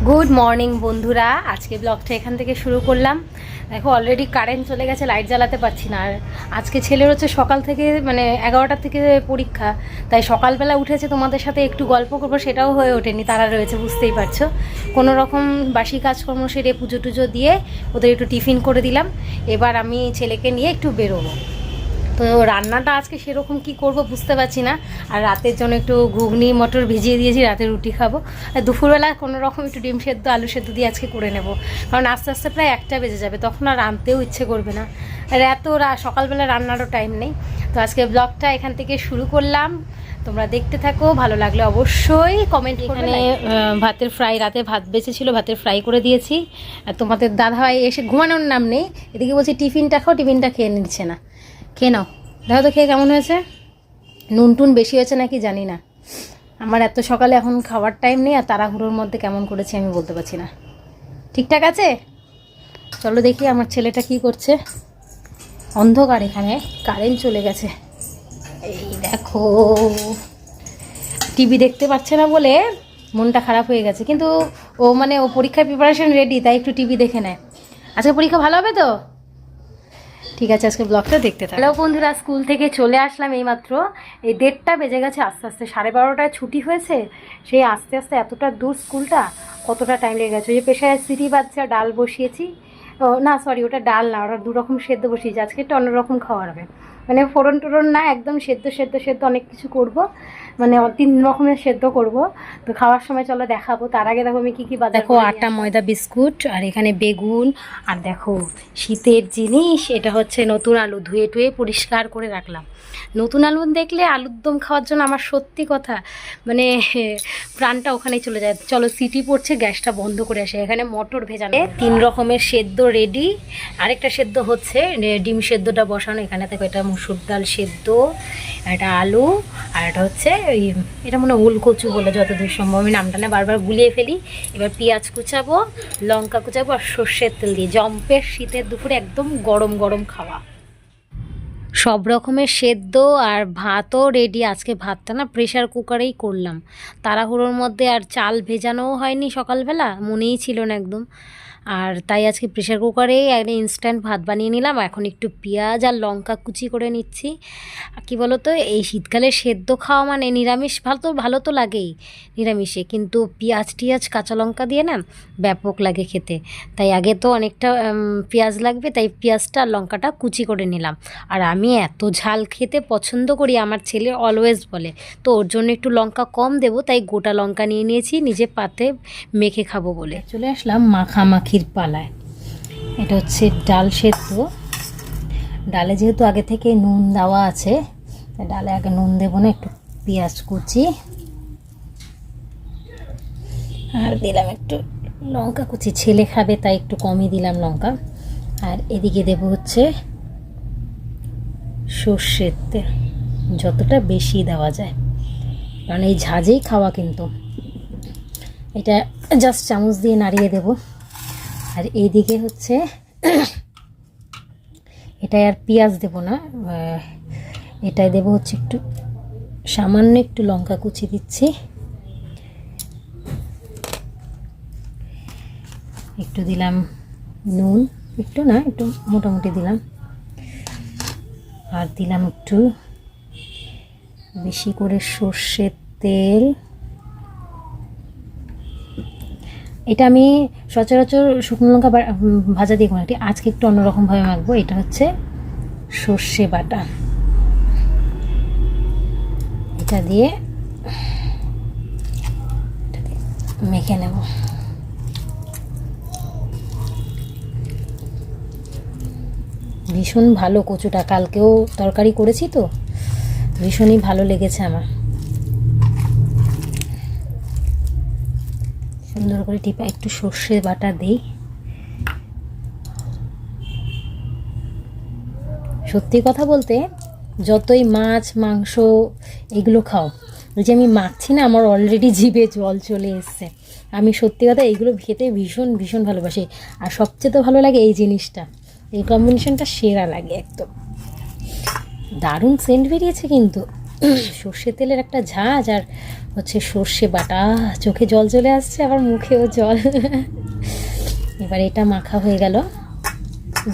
Good morning বন্ধুরা, আজকে ব্লগটা এখান থেকে শুরু করলাম। দেখো অলরেডি কারেন্ট চলে গেছে, লাইট জ্বালাতে পারছি না। আর আজকে ছেলের হচ্ছে সকাল থেকে মানে 11টা থেকে পরীক্ষা, তাই সকালবেলা উঠেছে তোমাদের সাথে একটু গল্প করবো, সেটাও হয়ে ওঠেনি। তারা রয়েছে, বুঝতেই পারছো। কোনো রকম বাসি কাজকর্ম সেরে পুজো টুজো দিয়ে ওদের একটু টিফিন করে দিলাম। এবার আমি ছেলেকে নিয়ে একটু বেরোবো। তো রান্নাটা আজকে সেরকম কি করব বুঝতে পারছি না। আর রাতের জন্য একটু ঘুগনি মটর ভিজিয়ে দিয়েছি, রাতে রুটি খাবো। আর দুপুরবেলা কোনো রকম একটু ডিম সেদ্ধ আলু সেদ্ধ দিয়ে আজকে করে নেব, কারণ আস্তে আস্তে প্রায় 1টা বেজে যাবে, তখন আর রাঁধতেও ইচ্ছে করবে না। আর এত সকালবেলা রান্নারও টাইম নেই। তো আজকে ব্লগটা এখান থেকে শুরু করলাম, তোমরা দেখতে থাকো। ভালো লাগলে অবশ্যই কমেন্ট। এখানে ভাতের ফ্রাই, রাতে ভাত বেঁচেছিল, ভাতের ফ্রাই করে দিয়েছি। আর তোমাদের দাদাভাই এসে ঘুমানোর নাম নেই, এদিকে বলছি টিফিনটা খাও, টিফিনটা খেয়ে নিচ্ছে না। খেয়ে নাও, দেখো তো খেয়ে কেমন হয়েছে। নুন টুন বেশি হয়েছে নাকি জানি না, আমার এত সকালে এখন খাওয়ার টাইম নেই। আর তাড়াহুড়োর মধ্যে কেমন করেছি আমি বলতে পারছি না। ঠিকঠাক আছে, চলো দেখি আমার ছেলেটা কি করছে। অন্ধকার, এখানে কারেন্ট চলে গেছে। এই দেখো, টিভি দেখতে পাচ্ছে না বলে মনটা খারাপ হয়ে গেছে, কিন্তু ও মানে ও পরীক্ষার প্রিপারেশন রেডি, তাই একটু টিভি দেখে নেয়। আজকে পরীক্ষা ভালো হবে তো? ঠিক আছে, আজকে ব্লগটা দেখতে থাকো। হ্যালো বন্ধুরা, স্কুল থেকে চলে আসলাম এইমাত্র। এই 1:30 বেজে গেছে, আস্তে আস্তে 12:30টায় ছুটি হয়েছে। সেই আস্তে আস্তে এতটা দূর স্কুলটা, কতটা টাইম লেগে গেছে। ওই যে প্রেশারের সিটি বাচ্চা ডাল বসিয়েছি, ও না সরি, ওটা ডাল না, ওটা 2 রকম সেদ্ধ বসিয়েছি। আজকে একটু অন্যরকম খাওয়া হবে, মানে ফোড়ন টোড়ন না, একদম সেদ্ধ সেদ্ধ সেদ্ধ অনেক কিছু করব, মানে 3 রকমের সেদ্ধ করব। তো খাওয়ার সময় চলো দেখাবো। তার আগে দেখো আমি কী কী বাজার। দেখো আটা ময়দা বিস্কুট, আর এখানে বেগুন, আর দেখো শীতের জিনিস, এটা হচ্ছে নতুন আলু, ধুয়ে টুয়ে পরিষ্কার করে রাখলাম। নতুন আলু দেখলে আলুর দম খাওয়ার জন্য আমার সত্যি কথা মানে প্রাণটা ওখানেই চলে যায়। চলো, সিটি পড়ছে, গ্যাসটা বন্ধ করে আসে। এখানে মটর ভেজানো, 3 রকমের সেদ্ধ রেডি। আরেকটা সেদ্ধ হচ্ছে, ডিম সেদ্ধটা বসানো। এখানে দেখো এটা মুসুর ডাল সেদ্ধ, এটা আলু, আর এটা হচ্ছে ওই, এটা মনে হয় ওলকচু বলে, যতদূর সম্ভব। আমি নামটা না বারবার গুলিয়ে ফেলি। এবার পেঁয়াজ কুচাবো, লঙ্কা কুচাবো, আর সর্ষের তেল দিয়ে জম্পের শীতের দুপুরে একদম গরম গরম খাওয়া। সব রকমের সেদ্ধ আর ভাতও রেডি। আজকে ভাতটা না প্রেশার কুকারেই করলাম, তাড়াহুড়োর মধ্যে। আর চাল ভেজানোও হয়নি সকালবেলা, মনেই ছিল না একদম। আর তাই আজকে প্রেশার কুকারেই একটা ইনস্ট্যান্ট ভাত বানিয়ে নিলাম। এখন একটু পেঁয়াজ আর লঙ্কা কুচি করে নিচ্ছি। কি বলো তো, এই শীতকালে সেদ্ধ খাওয়া মানে নিরামিষ ভালো তো লাগেই নিরামিষে, কিন্তু পেঁয়াজ টিয়াজ কাঁচা লঙ্কা দিয়ে না ব্যাপক লাগে খেতে। তাই আগে তো অনেকটা পেঁয়াজ লাগবে, তাই পেঁয়াজটা আর লঙ্কাটা কুচি করে নিলাম। আর আমি এত ঝাল খেতে পছন্দ করি, আমার ছেলে অলওয়েজ বলে, তো ওর জন্য একটু লঙ্কা কম দেবো, তাই গোটা লঙ্কা নিয়ে নিয়েছি, নিজে পাতে মেখে খাবো বলে। চলে আসলাম মাখামাখির পালায়। এটা হচ্ছে ডাল সেদ্ধ। ডালে যেহেতু আগে থেকে নুন দেওয়া আছে, তাই ডালে আগে নুন দেবো না, একটু পেঁয়াজ কুচি, আর দিলাম একটু লঙ্কা কুচি। ছেলে খাবে তাই একটু কমই দিলাম লঙ্কা। আর এদিকে দেবো হচ্ছে সর্ষের তেল, যতটা বেশি দেওয়া যায়, কারণ এই ঝাঁঝেই খাওয়া। কিন্তু এটা জাস্ট চামচ দিয়ে নাড়িয়ে দেব। আর এইদিকে হচ্ছে এটাই, আর পেঁয়াজ দেব না, এটাই দেব হচ্ছে একটু সামান্য একটু লঙ্কা কুচি দিচ্ছি, একটু দিলাম নুন, একটু না একটু মোটামুটি দিলাম, আর দিলাম একটু বেশি করে সর্ষের তেল। এটা আমি সচরাচর শুকনো লঙ্কা ভাজা দিয়ে মাখি, আজকে একটু অন্যরকমভাবে মাখবো। এটা হচ্ছে সর্ষে বাটা, এটা দিয়ে মেখে নেব। ভীষণ ভালো কচুটা, কালকেও তরকারি করেছি তো, ভীষণই ভালো লেগেছে আমার। সুন্দর করে টিপা একটু সর্ষে বাটা দিই। সত্যি কথা বলতে, যতই মাছ মাংস এগুলো খাও, ওই যে আমি মাখছি না, আমার অলরেডি জিভে জল চলে এসছে। আমি সত্যি কথা এইগুলো খেতে ভীষণ ভীষণ ভালোবাসি। আর সবচেয়ে তো ভালো লাগে এই জিনিসটা, এই কম্বিনেশনটা সেরা লাগে একদম। দারুণ সেন্ট বেরিয়েছে কিন্তু। সর্ষে তেলের একটা ঝাঁজ আর হচ্ছে সর্ষে বাটা, চোখে জল চলে আসছে, আবার মুখেও জল। এবার এটা মাখা হয়ে গেল,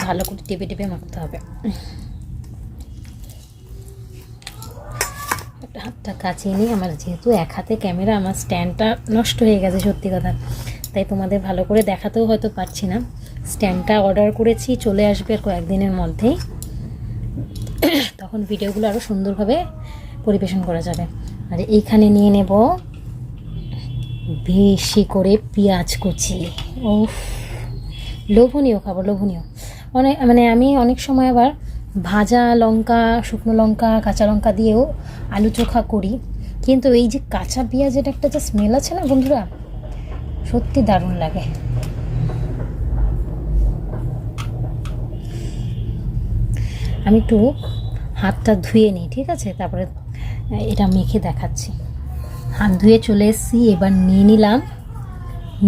ভালো করে টেপে টেপে মাখতে হবে। একটা হাতটা কাচিয়ে নিই, আমার যেহেতু এক হাতে ক্যামেরা, আমার স্ট্যান্ডটা নষ্ট হয়ে গেছে সত্যি কথা, তাই তোমাদের ভালো করে দেখাতেও হয়তো পারছি না। স্ট্যান্ডটা অর্ডার করেছি, চলে আসবে আর কয়েকদিনের মধ্যেই, তখন ভিডিওগুলো আরও সুন্দরভাবে পরিবেশন করা যাবে। আর এইখানে নিয়ে নেব বেশি করে পেঁয়াজ কুচি। ও লোভনীয় খাবার, লোভনীয়। মানে আমি অনেক সময় আবার ভাজা লঙ্কা, শুকনো লঙ্কা, কাঁচা লঙ্কা দিয়েও আলু চোখা করি, কিন্তু এই যে কাঁচা পেঁয়াজের একটা যে স্মেল আছে না বন্ধুরা, সত্যি দারুণ লাগে। আমি একটু হাতটা ধুয়ে নিই, ঠিক আছে, তারপরে এটা মেখে দেখাচ্ছি। হাত ধুয়ে চলে এসেছি, এবার নিয়ে নিলাম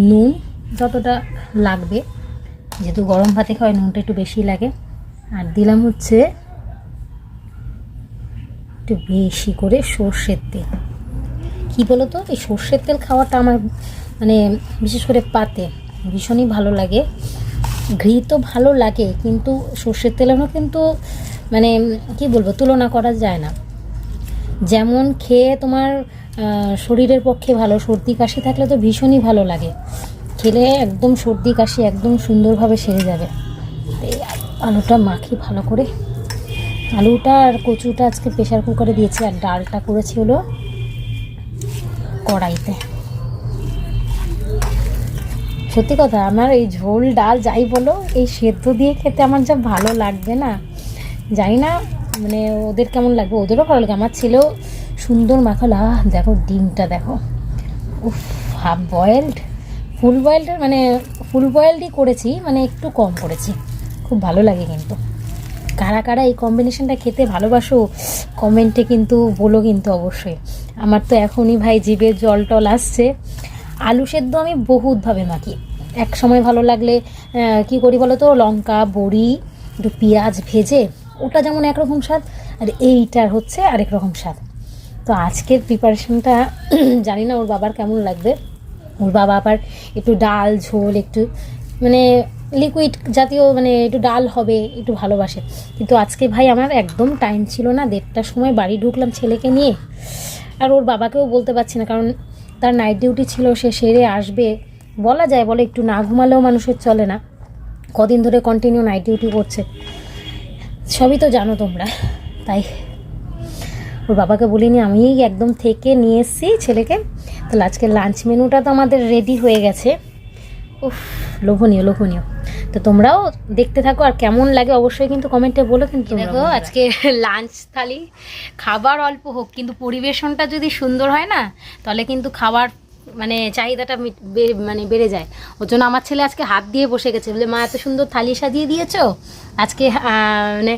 নুন, যতটা লাগবে, যেহেতু গরম ভাতে খাওয়াই নুনটা একটু বেশি লাগে। আর দিলাম হচ্ছে একটু বেশি করে সর্ষের তেল। কী বলো তো, এই সর্ষের তেল খাওয়াটা আমার মানে বিশেষ করে পাতে ভীষণই ভালো লাগে। ঘি তো ভালো লাগে, কিন্তু সর্ষের তেলেরও কিন্তু মানে কি বলবো, তুলনা করা যায় না। যেমন খেয়ে তোমার শরীরের পক্ষে ভালো, সর্দি কাশি থাকলে তো ভীষণই ভালো লাগে, খেলে একদম সর্দি কাশি একদম সুন্দরভাবে সেরে যাবে। এই আলুটা মাখি ভালো করে। আলুটা আর কচুটা আজকে প্রেশার কুকারে দিয়েছি, আর ডালটা করেছি হলো কড়াইতে। সত্যি কথা, আমার এই ঝোল ডাল যাই বলো, এই সেদ্ধ দিয়ে খেতে আমার যা ভালো লাগবে না, জানি না মানে ওদের কেমন লাগবে, ওদেরও ভালো লাগে। আমার ছেলেও সুন্দর মাখালা। দেখো ডিমটা দেখো, উফ, হাফ বয়েলড, ফুল বয়েলড, মানে ফুল বয়েলডই করেছি, মানে একটু কম করেছি, খুব ভালো লাগে। কিন্তু কারা কারা এই কম্বিনেশনটা খেতে ভালোবাসো কমেন্টে কিন্তু বলো কিন্তু অবশ্যই। আমার তো এখনই ভাই জিভে জল টল আসছে। আলু সেদ্ধ আমি বহুতভাবে মাখি, এক সময় ভালো লাগলে কি করি বলো তো, লঙ্কা বড়ি একটু পেঁয়াজ ভেজে, ওটা যেমন একরকম স্বাদ, আর এইটার হচ্ছে আরেক রকম স্বাদ। তো আজকের প্রিপারেশনটা জানি না ওর বাবার কেমন লাগবে। ওর বাবা আবার একটু ডাল ঝোল, একটু মানে লিকুইড জাতীয়, মানে একটু ডাল হবে একটু ভালোবাসে। কিন্তু আজকে ভাই আমার একদম টাইম ছিল না, 1:30টার সময় বাড়ি ঢুকলাম ছেলেকে নিয়ে, আর ওর বাবাকেও বলতে পারছি না, কারণ তার নাইট ডিউটি ছিল, সে সেরে আসবে। বলা যায় বলে একটু না ঘুমালেও মানুষের চলে না, কদিন ধরে কন্টিনিউ নাইট ডিউটি করছে, সবই তো জানো তোমরা। তাই ওর বাবাকে বলিনি, আমি একদম থেকে নিয়ে এসেছি ছেলেকে। তাহলে আজকে লাঞ্চ মেনুটা তো আমাদের রেডি হয়ে গেছে। উফ, লোভনীয় লোভনীয়। তো তোমরাও দেখতে থাকো, আর কেমন লাগে অবশ্যই কিন্তু কমেন্টে বলো। কিন্তু দেখো আজকে লাঞ্চ থালি, খাবার অল্প হোক কিন্তু পরিবেশনটা যদি সুন্দর হয় না, তাহলে কিন্তু খাবার মানে চাহিদাটা মানে বেড়ে যায়। ওর জন্য আমার ছেলে আজকে হাত দিয়ে বসে গেছে, বলে মা এত সুন্দর থালি সাজিয়ে দিয়েছো, আজকে মানে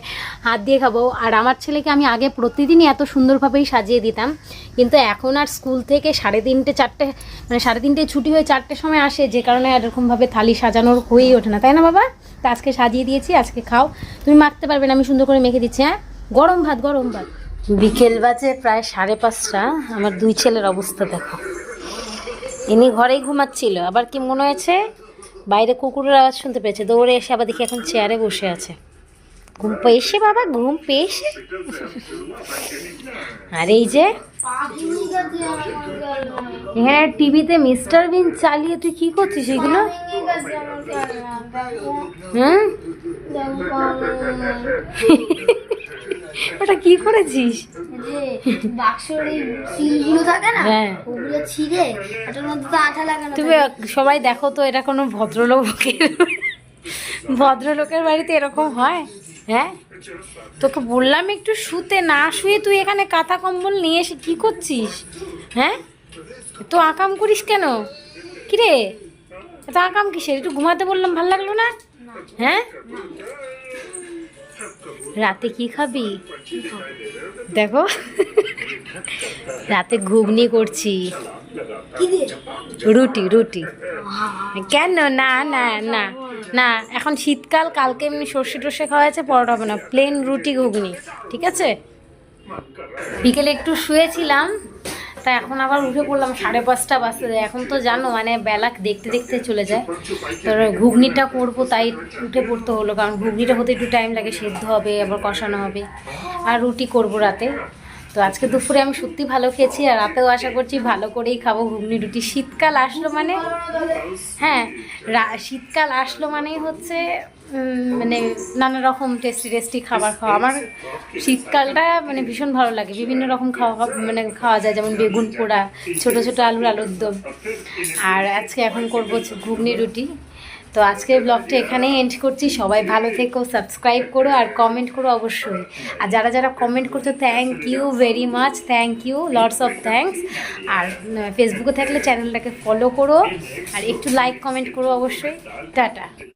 হাত দিয়ে খাবো। আর আমার ছেলেকে আমি আগে প্রতিদিনই এত সুন্দরভাবেই সাজিয়ে দিতাম, কিন্তু এখন আর স্কুল থেকে 3:30 4টে, মানে 3:30 ছুটি হয়ে 4টের সময় আসে, যে কারণে এরকমভাবে থালি সাজানোর হয়েই ওঠে না, তাই না বাবা? তা আজকে সাজিয়ে দিয়েছি, আজকে খাও। তুমি মাখতে পারবে না, আমি সুন্দর করে মেখে দিচ্ছি। হ্যাঁ, গরম ভাত গরম ভাত। বিকেল বাজে প্রায় 5:30। আমার দুই ছেলের অবস্থা দেখো, ইনি ঘরেই ঘুমাচ্ছিল, আবার কি মনে হয়েছে বাইরে কুকুরের আওয়াজ শুনতে পেয়েছে, দৌড়ে এসে আবার দেখি এখন চেয়ারে বসে আছে। ঘুম পেয়েছে বাবা, ঘুম পেয়েছে। আর এই যে হ্যাঁ, টিভিতে মিস্টার বিন চালিয়ে তুই কি করছিস এগুলো? হ্যাঁ, ওটা কি করেছিস? তুমি সবাই দেখো তো, এটা কোনো ভদ্রলোকের বাড়িতে এরকম হয়? হ্যাঁ, তোকে বললাম একটু শুতে, না শুয়ে তুই এখানে কাঁথা কম্বল নিয়ে এসে কি করছিস? হ্যাঁ, তো আকাম করিস কেন? কিরে, এত আকাম কিসের? একটু ঘুমাতে বললাম, ভাল লাগলো না? হ্যাঁ, রাতে কি খাবি দেখো? রাতে ঘুগনি করছি, রুটি রুটি। কেন? না না না না, এখন শীতকাল, কালকে এমনি সর্ষে টর্ষে খাওয়া আছে, পরোটা হবে না, প্লেন রুটি ঘুগনি, ঠিক আছে? বিকেলে একটু শুয়েছিলাম, তা এখন আবার উঠে পড়লাম, 5:30 বাজতে যায়। এখন তো জানো মানে বেলা দেখতে দেখতে চলে যায়। তো ঘুগনিটা করবো তাই উঠে পড়তে হলো, কারণ ঘুগনিটা হতে একটু টাইম লাগে, সেদ্ধ হবে আবার কষানো হবে, আর রুটি করব রাতে। তো আজকে দুপুরে আমি সত্যি ভালো খেয়েছি, আর রাতেও আশা করছি ভালো করেই খাবো ঘুগনি রুটি। শীতকাল আসলো মানে, হ্যাঁ শীতকাল আসলো মানেই হচ্ছে মানে নানা রকম টেস্টি টেস্টি খাবার খাওয়া। আমার শীতকালটা মানে ভীষণ ভালো লাগে, বিভিন্ন রকম মানে খাওয়া যায়, যেমন বেগুন পোড়া, ছোটো ছোটো আলুর দম। আর আজকে এখন করবো ঘুগনি রুটি। তো আজকের ব্লগটা এখানেই এন্ড করছি। সবাই ভালো থেকো, সাবস্ক্রাইব করো আর কমেন্ট করো অবশ্যই। আর যারা যারা কমেন্ট করছো thank you very much, thank you, lots of thanks. আর ফেসবুকে থাকলে চ্যানেলটাকে ফলো করো আর একটু লাইক কমেন্ট করো অবশ্যই। টাটা।